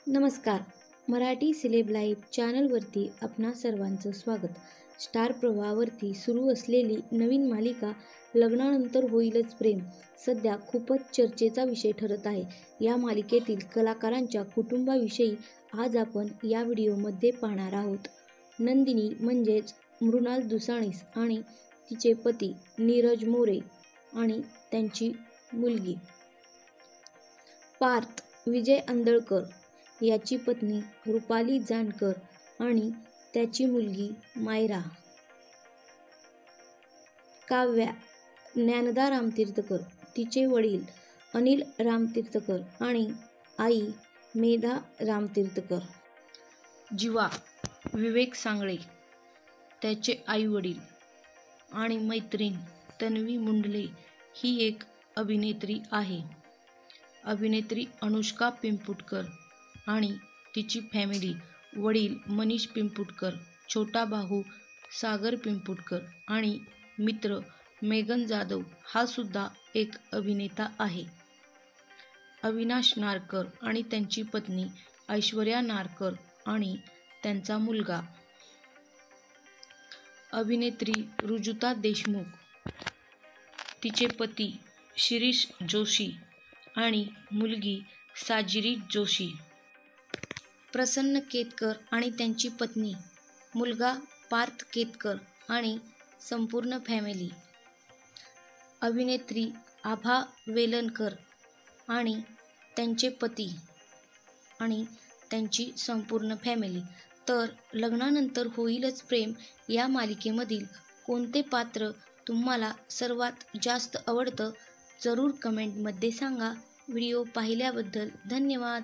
नमस्कार. Marathi celeb live चॅनलवरती आपणा सर्वांचं स्वागत. स्टार प्रवाहावरती सुरू असलेली नवीन मालिका लग्नानंतर होईलच प्रेम सध्या खूपच चर्चेचा विषय ठरत आहे. या मालिकेतील कलाकारांच्या कुटुंबाविषयी आज आपण या व्हिडिओमध्ये पाहणार आहोत. नंदिनी म्हणजेच मृणाल दुसाणीस आणि तिचे पती नीरज मोरे आणि त्यांची मुलगी पार्थ विजय अंदळकर, याची पत्नी रुपाली जानकर आणि त्याची मुलगी मायरा. काव्या ज्ञानदा रामतीर्थकर, तिचे वडील अनिल रामतीर्थकर आणि आई मेधा रामतीर्थकर. जीवा विवेक सांगळे, त्याचे आई वडील आणि मैत्रीण तन्वी मुंडले ही एक अभिनेत्री आहे. अभिनेत्री अनुष्का पिंपुटकर आणि तिची फॅमिली, वडील मनीष पिंपुटकर, छोटा भाऊ सागर पिंपुटकर आणि मित्र मेघन जाधव हा सुद्धा एक अभिनेता आहे. अविनाश नारकर आणि त्यांची पत्नी ऐश्वर्या नारकर आणि त्यांचा मुलगा. अभिनेत्री रुजुता देशमुख, तिचे पती शिरीष जोशी आणि मुलगी साजिरी जोशी. प्रसन्न केतकर आणि त्यांची पत्नी, मुलगा पार्थ केतकर आणि संपूर्ण फॅमिली. अभिनेत्री आभा वेलणकर आणि त्यांचे पती आणि त्यांची संपूर्ण फॅमिली. तर लग्नानंतर होईलच प्रेम या मालिकेमधील कोणते पात्र तुम्हाला सर्वात जास्त आवडतं जरूर कमेंटमध्ये सांगा. व्हिडिओ पाहिल्याबद्दल धन्यवाद.